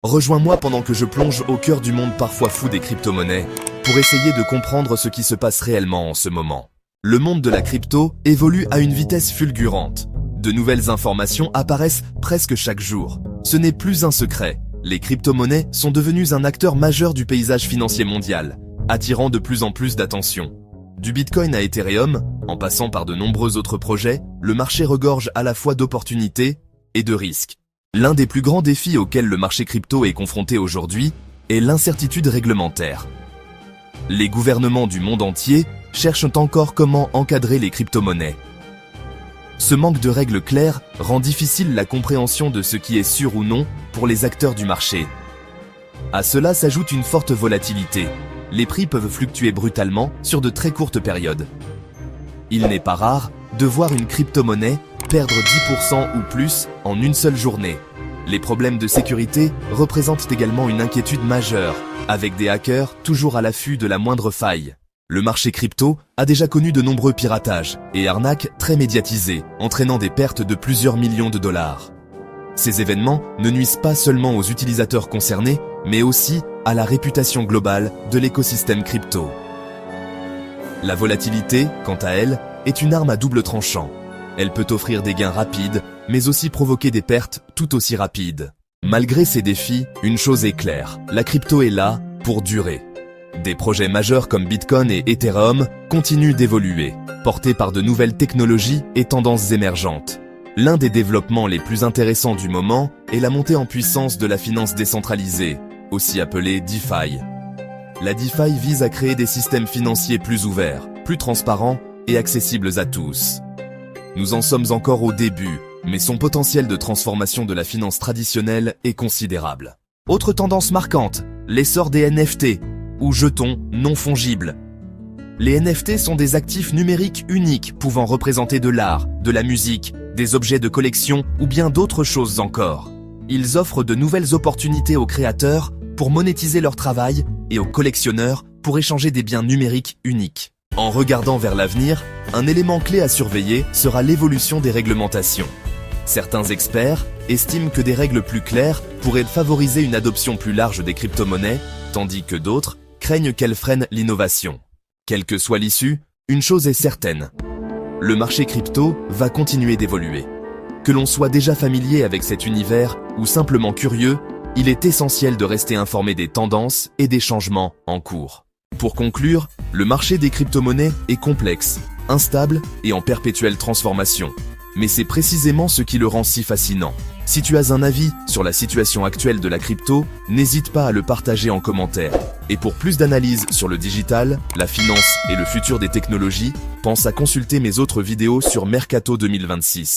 Rejoins-moi pendant que je plonge au cœur du monde parfois fou des crypto-monnaies pour essayer de comprendre ce qui se passe réellement en ce moment. Le monde de la crypto évolue à une vitesse fulgurante. De nouvelles informations apparaissent presque chaque jour. Ce n'est plus un secret. Les crypto-monnaies sont devenues un acteur majeur du paysage financier mondial, attirant de plus en plus d'attention. Du Bitcoin à Ethereum, en passant par de nombreux autres projets, le marché regorge à la fois d'opportunités et de risques. L'un des plus grands défis auxquels le marché crypto est confronté aujourd'hui est l'incertitude réglementaire. Les gouvernements du monde entier cherchent encore comment encadrer les crypto-monnaies. Ce manque de règles claires rend difficile la compréhension de ce qui est sûr ou non pour les acteurs du marché. À cela s'ajoute une forte volatilité. Les prix peuvent fluctuer brutalement sur de très courtes périodes. Il n'est pas rare de voir une crypto-monnaie perdre 10% ou plus en une seule journée. Les problèmes de sécurité représentent également une inquiétude majeure, avec des hackers toujours à l'affût de la moindre faille. Le marché crypto a déjà connu de nombreux piratages et arnaques très médiatisés, entraînant des pertes de plusieurs millions de dollars. Ces événements ne nuisent pas seulement aux utilisateurs concernés, mais aussi à la réputation globale de l'écosystème crypto. La volatilité, quant à elle, est une arme à double tranchant. Elle peut offrir des gains rapides, mais aussi provoquer des pertes tout aussi rapides. Malgré ces défis, une chose est claire, la crypto est là pour durer. Des projets majeurs comme Bitcoin et Ethereum continuent d'évoluer, portés par de nouvelles technologies et tendances émergentes. L'un des développements les plus intéressants du moment est la montée en puissance de la finance décentralisée, aussi appelée DeFi. La DeFi vise à créer des systèmes financiers plus ouverts, plus transparents et accessibles à tous. Nous en sommes encore au début, mais son potentiel de transformation de la finance traditionnelle est considérable. Autre tendance marquante, l'essor des NFT, ou jetons non fongibles. Les NFT sont des actifs numériques uniques pouvant représenter de l'art, de la musique, des objets de collection ou bien d'autres choses encore. Ils offrent de nouvelles opportunités aux créateurs pour monétiser leur travail et aux collectionneurs pour échanger des biens numériques uniques. En regardant vers l'avenir, un élément clé à surveiller sera l'évolution des réglementations. Certains experts estiment que des règles plus claires pourraient favoriser une adoption plus large des crypto-monnaies, tandis que d'autres craignent qu'elles freinent l'innovation. Quelle que soit l'issue, une chose est certaine. Le marché crypto va continuer d'évoluer. Que l'on soit déjà familier avec cet univers ou simplement curieux, il est essentiel de rester informé des tendances et des changements en cours. Pour conclure, le marché des crypto-monnaies est complexe, instable et en perpétuelle transformation. Mais c'est précisément ce qui le rend si fascinant. Si tu as un avis sur la situation actuelle de la crypto, n'hésite pas à le partager en commentaire. Et pour plus d'analyses sur le digital, la finance et le futur des technologies, pense à consulter mes autres vidéos sur Mercato 2026.